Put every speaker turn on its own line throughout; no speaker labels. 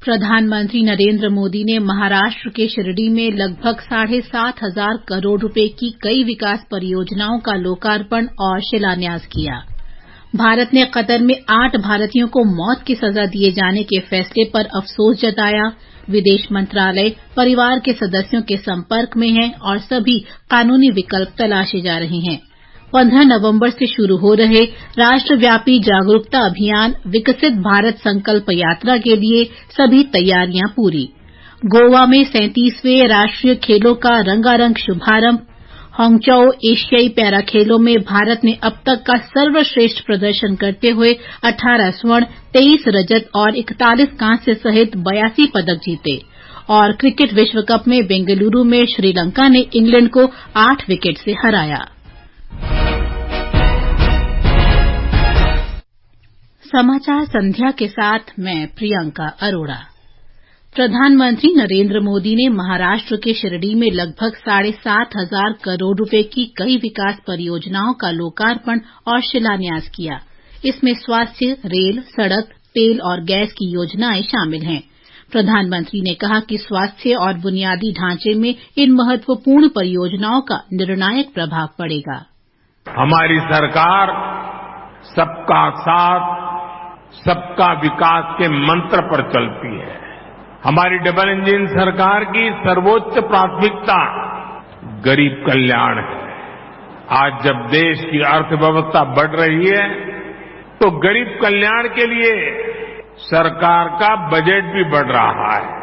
प्रधानमंत्री नरेंद्र मोदी ने महाराष्ट्र के शिरडी में लगभग 7,500 करोड़ रुपए की कई विकास परियोजनाओं का लोकार्पण और शिलान्यास किया। भारत ने कतर में 8 भारतीयों को मौत की सजा दिए जाने के फैसले पर अफसोस जताया। विदेश मंत्रालय परिवार के सदस्यों के संपर्क में है और सभी कानूनी विकल्प तलाशे जा रहे हैं। 15 नवंबर से शुरू हो रहे राष्ट्रव्यापी जागरूकता अभियान विकसित भारत संकल्प यात्रा के लिए सभी तैयारियां पूरी। गोवा में 37वें राष्ट्रीय खेलों का रंगारंग शुभारंभ। हांगझोउ एशियाई पैरा खेलों में भारत ने अब तक का सर्वश्रेष्ठ प्रदर्शन करते हुए 18 स्वर्ण, 23 रजत और 41 कांस्य सहित 82 पदक जीते। और क्रिकेट विश्व कप में बेंगलुरु में श्रीलंका ने इंग्लैंड को 8 विकेट से हराया। समाचार संध्या के साथ मैं प्रियंका अरोड़ा। प्रधानमंत्री नरेंद्र मोदी ने महाराष्ट्र के शिरडी में लगभग 7,500 करोड़ रुपए की कई विकास परियोजनाओं का लोकार्पण और शिलान्यास किया। इसमें स्वास्थ्य, रेल, सड़क, तेल और गैस की योजनाएं शामिल हैं। प्रधानमंत्री ने कहा कि स्वास्थ्य और बुनियादी ढांचे में इन महत्वपूर्ण परियोजनाओं का निर्णायक प्रभाव पड़ेगा।
हमारी सरकार सबका साथ, सबका विकास के मंत्र पर चलती है। हमारी डबल इंजन सरकार की सर्वोच्च प्राथमिकता गरीब कल्याण है। आज जब देश की अर्थव्यवस्था बढ़ रही है तो गरीब कल्याण के लिए सरकार का बजट भी बढ़ रहा है।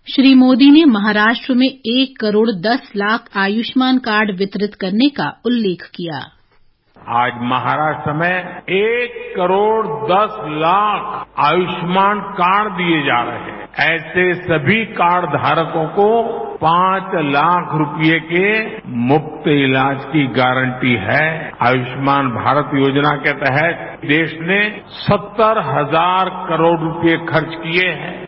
श्री मोदी ने महाराष्ट्र में 1 करोड़ 10 लाख आयुष्मान कार्ड वितरित करने का उल्लेख किया।
आज महाराष्ट्र में 1 करोड़ 10 लाख आयुष्मान कार्ड दिए जा रहे हैं। ऐसे सभी कार्ड धारकों को 5 लाख रुपए के मुफ्त इलाज की गारंटी है। आयुष्मान भारत योजना के तहत देश ने 70,000 करोड़ रुपए खर्च किए हैं।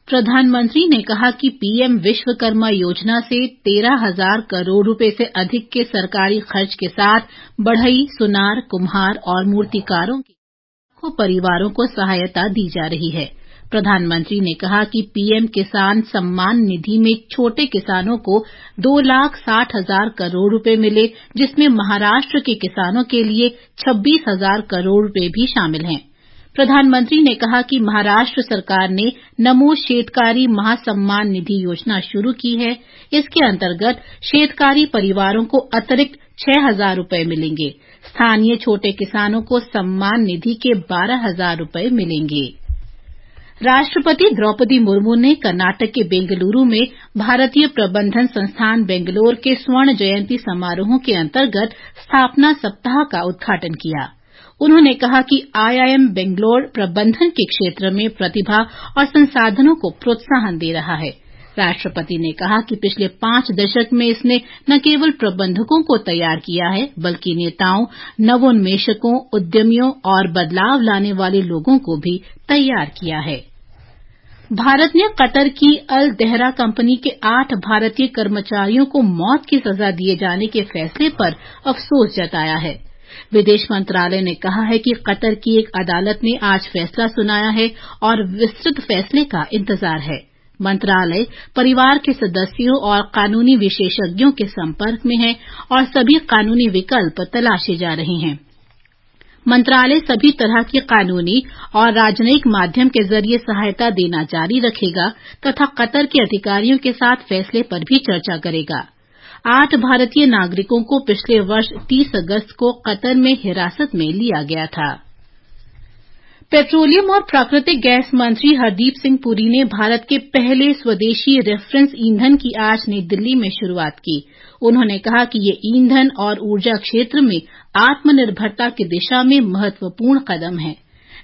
प्रधानमंत्री ने कहा कि पीएम विश्वकर्मा योजना से 13,000 करोड़ रुपए से अधिक के सरकारी खर्च के साथ बढ़ई, सुनार, कुम्हार और मूर्तिकारों के लाखों परिवारों को सहायता दी जा रही है। प्रधानमंत्री ने कहा कि पीएम किसान सम्मान निधि में छोटे किसानों को 2,60,000 करोड़ रुपए मिले, जिसमें महाराष्ट्र के किसानों के लिए 26,000 करोड़ रुपए भी शामिल हैं। प्रधानमंत्री ने कहा कि महाराष्ट्र सरकार ने नमो शेतकारी महासम्मान निधि योजना शुरू की है। इसके अंतर्गत शेतकारी परिवारों को अतिरिक्त 6,000 रुपए मिलेंगे। स्थानीय छोटे किसानों को सम्मान निधि के 12,000 रुपए मिलेंगे। राष्ट्रपति द्रौपदी मुर्मू ने कर्नाटक के बेंगलुरु में भारतीय प्रबंधन संस्थान बेंगलोर के स्वर्ण जयंती समारोह के अंतर्गत स्थापना सप्ताह का उद्घाटन किया। उन्होंने कहा कि आईआईएम बेंगलोर प्रबंधन के क्षेत्र में प्रतिभा और संसाधनों को प्रोत्साहन दे रहा है। राष्ट्रपति ने कहा कि पिछले 5 दशक में इसने न केवल प्रबंधकों को तैयार किया है, बल्कि नेताओं, नवोन्मेषकों, उद्यमियों और बदलाव लाने वाले लोगों को भी तैयार किया है। भारत ने कतर की अल दहरा कंपनी के 8 भारतीय कर्मचारियों को मौत की सजा दिए जाने के फैसले पर अफसोस जताया है। विदेश मंत्रालय ने कहा है कि कतर की एक अदालत ने आज फैसला सुनाया है और विस्तृत फैसले का इंतजार है। मंत्रालय परिवार के सदस्यों और कानूनी विशेषज्ञों के संपर्क में है और सभी कानूनी विकल्प तलाशे जा रहे हैं। मंत्रालय सभी तरह की कानूनी और राजनयिक माध्यम के जरिए सहायता देना जारी रखेगा तथा कतर के अधिकारियों के साथ फैसले पर भी चर्चा करेगा। 8 भारतीय नागरिकों को पिछले वर्ष 30 अगस्त को कतर में हिरासत में लिया गया था। पेट्रोलियम और प्राकृतिक गैस मंत्री हरदीप सिंह पुरी ने भारत के पहले स्वदेशी रेफरेंस ईंधन की आज नई दिल्ली में शुरुआत की। उन्होंने कहा कि ये ईंधन और ऊर्जा क्षेत्र में आत्मनिर्भरता की दिशा में महत्वपूर्ण कदम है।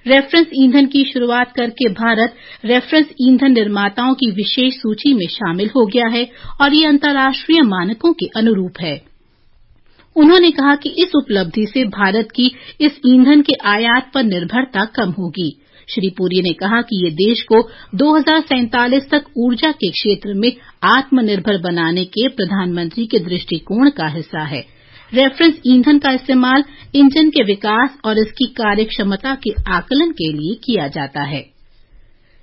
रेफरेंस ईंधन की शुरुआत करके भारत रेफरेंस ईंधन निर्माताओं की विशेष सूची में शामिल हो गया है और ये अंतर्राष्ट्रीय मानकों के अनुरूप है। उन्होंने कहा कि इस उपलब्धि से भारत की इस ईंधन के आयात पर निर्भरता कम होगी। श्री पुरी ने कहा कि ये देश को 2047 तक ऊर्जा के क्षेत्र में आत्मनिर्भर बनाने के प्रधानमंत्री के दृष्टिकोण का हिस्सा है। रेफरेंस ईंधन का इस्तेमाल इंजन के विकास और इसकी कार्यक्षमता के आकलन के लिए किया जाता है।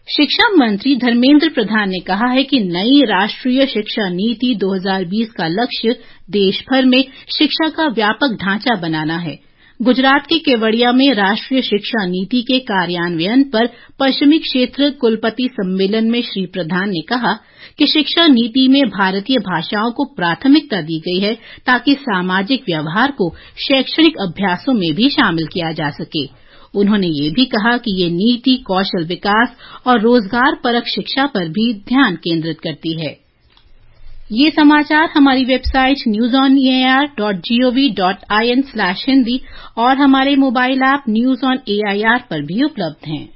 शिक्षा मंत्री धर्मेंद्र प्रधान ने कहा है कि नई राष्ट्रीय शिक्षा नीति 2020 का लक्ष्य देश भर में शिक्षा का व्यापक ढांचा बनाना है। गुजरात के केवड़िया में राष्ट्रीय शिक्षा नीति के कार्यान्वयन पर पश्चिमी क्षेत्र कुलपति सम्मेलन में श्री प्रधान ने कहा कि शिक्षा नीति में भारतीय भाषाओं को प्राथमिकता दी गई है ताकि सामाजिक व्यवहार को शैक्षणिक अभ्यासों में भी शामिल किया जा सके। उन्होंने ये भी कहा कि ये नीति कौशल विकास और रोजगार परक शिक्षा पर भी ध्यान केंद्रित करती है। ये समाचार हमारी वेबसाइट newsonair.gov.in/hindi और हमारे mobile app news on AIR पर भी उपलब्ध हैं।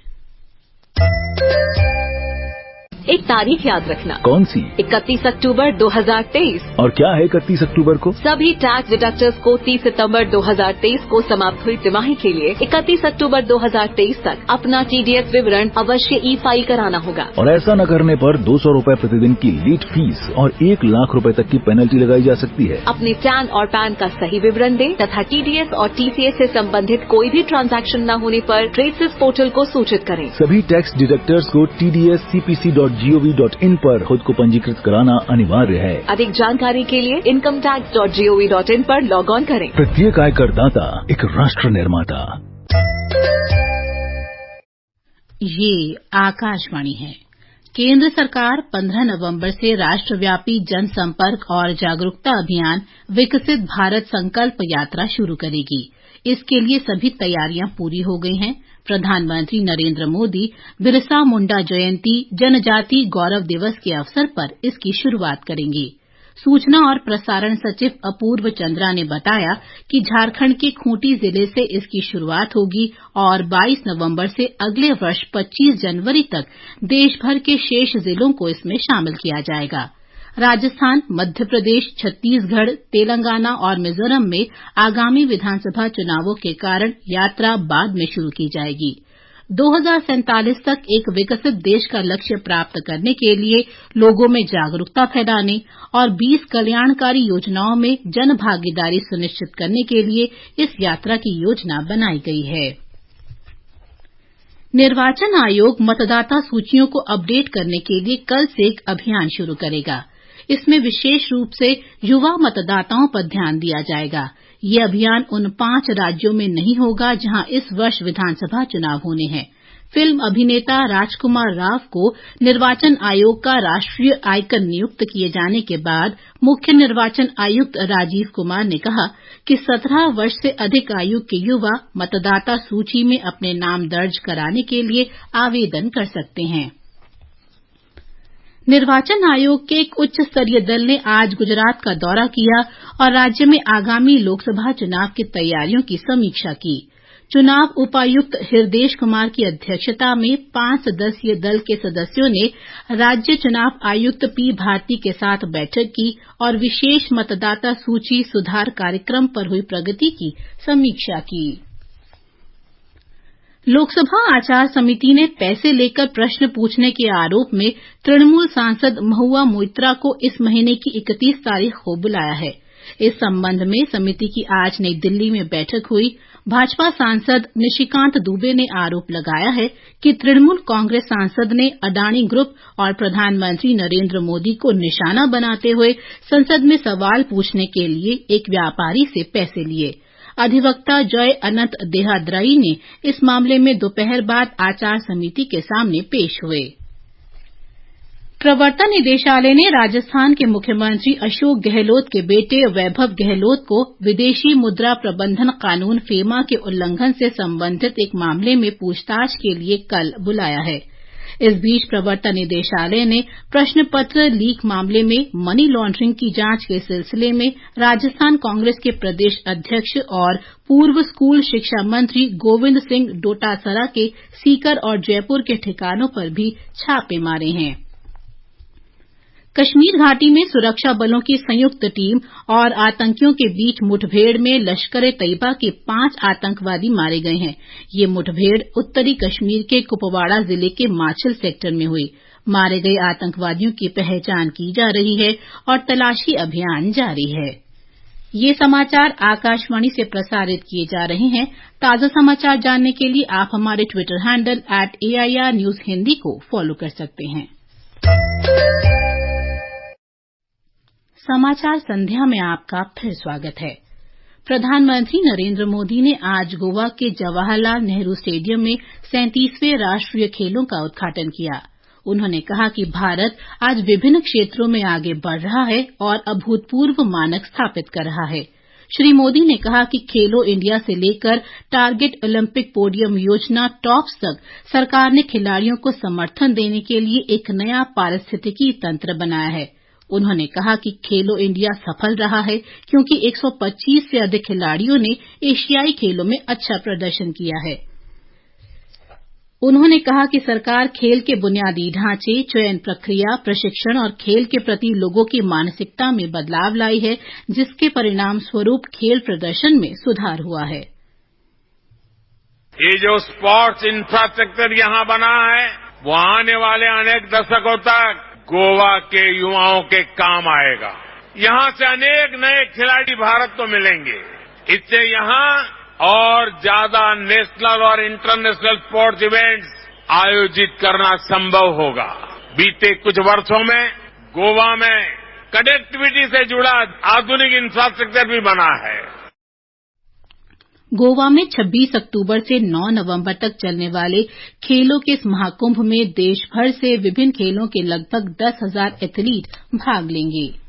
एक तारीख याद रखना।
कौन सी?
31 अक्टूबर 2023।
और क्या है 31 अक्टूबर को?
सभी टैक्स डिडक्टर्स को 30 सितंबर 2023 को समाप्त हुई तिमाही के लिए 31 अक्टूबर 2023 तक अपना टीडीएस विवरण अवश्य ई फाइल कराना होगा।
और ऐसा न करने पर 200 रूपए प्रतिदिन की लेट फीस और 1 लाख रूपए तक की पेनल्टी लगाई जा सकती है।
अपने टैन और पैन का सही विवरण दें तथा टीडीएस और टीसीएस से संबंधित कोई भी ट्रांजैक्शन न होने पर ट्रेसिस पोर्टल को सूचित करें।
सभी टैक्स डिडक्टर्स को tdscpc.gov.in पर खुद को पंजीकृत कराना अनिवार्य है।
अधिक जानकारी के लिए incometax.gov.in पर लॉग ऑन करें।
प्रत्येक आयकर दाता एक राष्ट्र निर्माता।
ये आकाशवाणी है। केंद्र सरकार 15 नवंबर से राष्ट्रव्यापी जनसंपर्क और जागरूकता अभियान विकसित भारत संकल्प यात्रा शुरू करेगी। इसके लिए सभी तैयारियां पूरी हो गई हैं। प्रधानमंत्री नरेंद्र मोदी बिरसा मुंडा जयंती जनजाति गौरव दिवस के अवसर पर इसकी शुरुआत करेंगे। सूचना और प्रसारण सचिव अपूर्व चंद्रा ने बताया कि झारखंड के खूंटी जिले से इसकी शुरुआत होगी और 22 नवंबर से अगले वर्ष 25 जनवरी तक देश भर के शेष जिलों को इसमें शामिल किया जाएगा। राजस्थान, मध्य प्रदेश, छत्तीसगढ़, तेलंगाना और मिजोरम में आगामी विधानसभा चुनावों के कारण यात्रा बाद में शुरू की जाएगी। 2047 तक एक विकसित देश का लक्ष्य प्राप्त करने के लिए लोगों में जागरूकता फैलाने और 20 कल्याणकारी योजनाओं में जन भागीदारी सुनिश्चित करने के लिए इस यात्रा की योजना बनाई गई है। निर्वाचन आयोग मतदाता सूचियों को अपडेट करने के लिए कल से एक अभियान शुरू करेगा। इसमें विशेष रूप से युवा मतदाताओं पर ध्यान दिया जाएगा। ये अभियान उन 5 राज्यों में नहीं होगा जहां इस वर्ष विधानसभा चुनाव होने हैं। फिल्म अभिनेता राजकुमार राव को निर्वाचन आयोग का राष्ट्रीय आइकन नियुक्त किए जाने के बाद मुख्य निर्वाचन आयुक्त राजीव कुमार ने कहा कि 17 वर्ष से अधिक आयु के युवा मतदाता सूची में अपने नाम दर्ज कराने के लिए आवेदन कर सकते हैं। निर्वाचन आयोग के एक उच्च स्तरीय दल ने आज गुजरात का दौरा किया और राज्य में आगामी लोकसभा चुनाव की तैयारियों की समीक्षा की। चुनाव उपायुक्त हृदेश कुमार की अध्यक्षता में 5 सदस्यीय दल के सदस्यों ने राज्य चुनाव आयुक्त पी भारती के साथ बैठक की और विशेष मतदाता सूची सुधार कार्यक्रम पर हुई प्रगति की समीक्षा की। लोकसभा आचार समिति ने पैसे लेकर प्रश्न पूछने के आरोप में तृणमूल सांसद महुआ मोइत्रा को इस महीने की 31 तारीख को बुलाया है। इस संबंध में समिति की आज नई दिल्ली में बैठक हुई। भाजपा सांसद निशिकांत दुबे ने आरोप लगाया है कि तृणमूल कांग्रेस सांसद ने अडानी ग्रुप और प्रधानमंत्री नरेंद्र मोदी को निशाना बनाते हुए संसद में सवाल पूछने के लिए एक व्यापारी से पैसे लिए। अधिवक्ता जय अनंत देहाद्राई ने इस मामले में दोपहर बाद आचार समिति के सामने पेश हुए। प्रवर्तन निदेशालय ने राजस्थान के मुख्यमंत्री अशोक गहलोत के बेटे वैभव गहलोत को विदेशी मुद्रा प्रबंधन कानून फेमा के उल्लंघन से संबंधित एक मामले में पूछताछ के लिए कल बुलाया है। इस बीच प्रवर्तन निदेशालय ने प्रश्न पत्र लीक मामले में मनी लॉन्ड्रिंग की जांच के सिलसिले में राजस्थान कांग्रेस के प्रदेश अध्यक्ष और पूर्व स्कूल शिक्षा मंत्री गोविंद सिंह डोटासरा के सीकर और जयपुर के ठिकानों पर भी छापे मारे हैं। कश्मीर घाटी में सुरक्षा बलों की संयुक्त टीम और आतंकियों के बीच मुठभेड़ में लश्कर-ए-तैयबा के 5 आतंकवादी मारे गए हैं। ये मुठभेड़ उत्तरी कश्मीर के कुपवाड़ा जिले के माछिल सेक्टर में हुई। मारे गए आतंकवादियों की पहचान की जा रही है और तलाशी अभियान जारी है। ये समाचार आकाशवाणी से प्रसारित किए जा रहे हैं। ताजा समाचार जानने के लिए आप हमारे Twitter handle @AIR News Hindi को फॉलो कर सकते हैं। समाचार संध्या में आपका फिर स्वागत है। प्रधानमंत्री नरेंद्र मोदी ने आज गोवा के जवाहरलाल नेहरू स्टेडियम में 37वें राष्ट्रीय खेलों का उद्घाटन किया। उन्होंने कहा कि भारत आज विभिन्न क्षेत्रों में आगे बढ़ रहा है और अभूतपूर्व मानक स्थापित कर रहा है। श्री मोदी ने कहा कि खेलो इंडिया से लेकर टारगेट ओलंपिक पोडियम योजना टॉप्स तक सरकार ने खिलाड़ियों को समर्थन देने के लिए एक नया पारिस्थितिकी तंत्र बनाया है। उन्होंने कहा कि खेलो इंडिया सफल रहा है क्योंकि 125 से अधिक खिलाड़ियों ने एशियाई खेलों में अच्छा प्रदर्शन किया है। उन्होंने कहा कि सरकार खेल के बुनियादी ढांचे, चयन प्रक्रिया, प्रशिक्षण और खेल के प्रति लोगों की मानसिकता में बदलाव लाई है, जिसके परिणाम स्वरूप खेल प्रदर्शन में सुधार हुआ है।
ये जो स्पोर्ट्स इंफ्रास्ट्रक्चर यहाँ बना है वो आने वाले अनेक दशकों तक गोवा के युवाओं के काम आएगा। यहाँ से अनेक नए खिलाड़ी भारत को मिलेंगे। इससे यहाँ और ज्यादा नेशनल और इंटरनेशनल स्पोर्ट्स इवेंट्स आयोजित करना संभव होगा। बीते कुछ वर्षों में गोवा में कनेक्टिविटी से जुड़ा आधुनिक इंफ्रास्ट्रक्चर भी बना है।
गोवा में 26 अक्टूबर से 9 नवंबर तक चलने वाले खेलों के इस महाकुंभ में देश भर से विभिन्न खेलों के लगभग 10,000 एथलीट भाग लेंगे।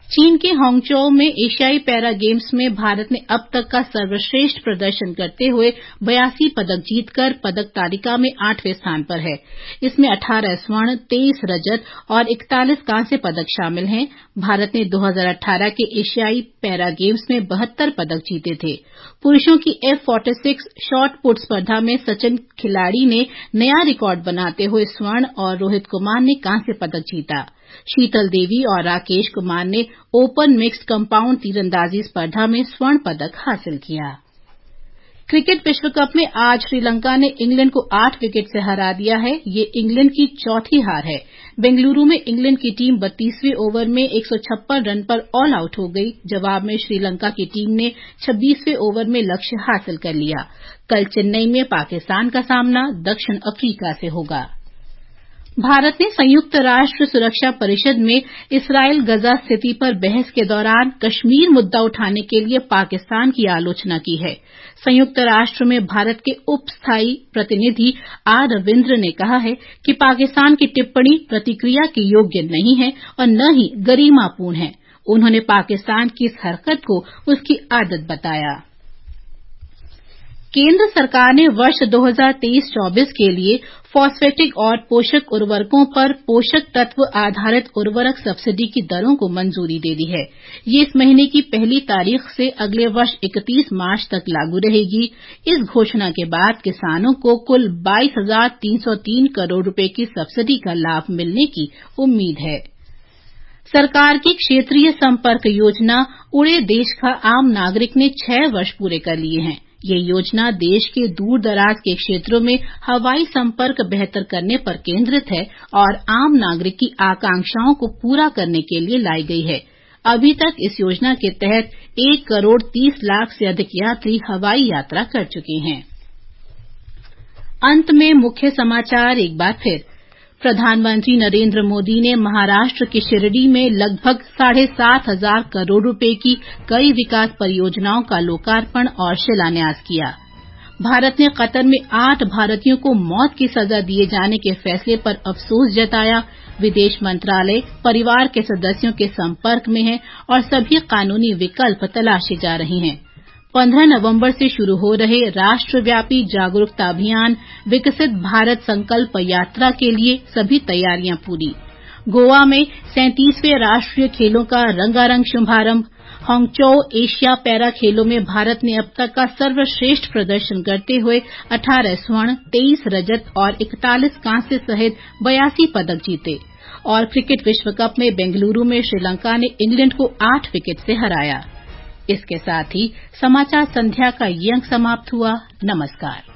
चीन के हांगझोउ में एशियाई पैरा गेम्स में भारत ने अब तक का सर्वश्रेष्ठ प्रदर्शन करते हुए 82 पदक जीतकर पदक तालिका में 8वें स्थान पर है। इसमें 18 स्वर्ण, 23 रजत और 41 कांस्य पदक शामिल हैं। भारत ने 2018 के एशियाई पैरा गेम्स में 72 पदक जीते थे। पुरुषों की F46 शॉट पुट स्पर्धा में सचिन खिलाड़ी ने नया रिकॉर्ड बनाते हुए स्वर्ण और रोहित कुमार ने कांस्य पदक जीता। शीतल देवी और राकेश कुमार ने ओपन मिक्स्ड कंपाउंड तीरंदाजी स्पर्धा में स्वर्ण पदक हासिल किया। क्रिकेट विश्व कप में आज श्रीलंका ने इंग्लैंड को 8 विकेट से हरा दिया है। ये इंग्लैंड की चौथी हार है। बेंगलुरु में इंग्लैंड की टीम 32वें ओवर में 156 रन पर ऑल आउट हो गई। जवाब में श्रीलंका की टीम ने 26वें ओवर में लक्ष्य हासिल कर लिया। कल चेन्नई में पाकिस्तान का सामना दक्षिण अफ्रीका से होगा। भारत ने संयुक्त राष्ट्र सुरक्षा परिषद में इसराइल गजा स्थिति पर बहस के दौरान कश्मीर मुद्दा उठाने के लिए पाकिस्तान की आलोचना की है। संयुक्त राष्ट्र में भारत के उप स्थायी प्रतिनिधि आर रविन्द्र ने कहा है कि पाकिस्तान की टिप्पणी प्रतिक्रिया के योग्य नहीं है और न ही गरिमापूर्ण है। उन्होंने पाकिस्तान की इस हरकत को उसकी आदत बताया। केंद्र सरकार ने वर्ष 2023-24 के लिए फॉस्फेटिक और पोषक उर्वरकों पर पोषक तत्व आधारित उर्वरक सब्सिडी की दरों को मंजूरी दे दी है। ये इस महीने की पहली तारीख से अगले वर्ष 31 मार्च तक लागू रहेगी। इस घोषणा के बाद किसानों को कुल 22,303 करोड़ रुपए की सब्सिडी का लाभ मिलने की उम्मीद है। सरकार की क्षेत्रीय संपर्क योजना उड़े देश का आम नागरिक ने 6 वर्ष पूरे कर लिए हैं। ये योजना देश के दूर दराज के क्षेत्रों में हवाई संपर्क बेहतर करने पर केंद्रित है और आम नागरिक की आकांक्षाओं को पूरा करने के लिए लाई गई है। अभी तक इस योजना के तहत 1 करोड़ 30 लाख से अधिक यात्री हवाई यात्रा कर चुके हैं। अंत में मुख्य समाचार एक बार फिर। प्रधानमंत्री नरेंद्र मोदी ने महाराष्ट्र के शिरडी में लगभग 7,500 करोड़ रुपए की कई विकास परियोजनाओं का लोकार्पण और शिलान्यास किया। भारत ने कतर में 8 भारतीयों को मौत की सजा दिए जाने के फैसले पर अफसोस जताया। विदेश मंत्रालय परिवार के सदस्यों के संपर्क में है और सभी कानूनी विकल्प तलाशे जा रहे हैं। 15 नवंबर से शुरू हो रहे राष्ट्रव्यापी जागरूकता अभियान विकसित भारत संकल्प यात्रा के लिए सभी तैयारियां पूरी। गोवा में 37वें राष्ट्रीय खेलों का रंगारंग शुभारंभ। हांगझोउ एशिया पैरा खेलों में भारत ने अब तक का सर्वश्रेष्ठ प्रदर्शन करते हुए 18 स्वर्ण, 23 रजत और 41 कांस्य सहित 82 पदक जीते। और क्रिकेट विश्व कप में बेंगलुरु में श्रीलंका ने इंग्लैंड को 8 विकेट से हराया। इसके साथ ही समाचार संध्या का ये अंक समाप्त हुआ। नमस्कार।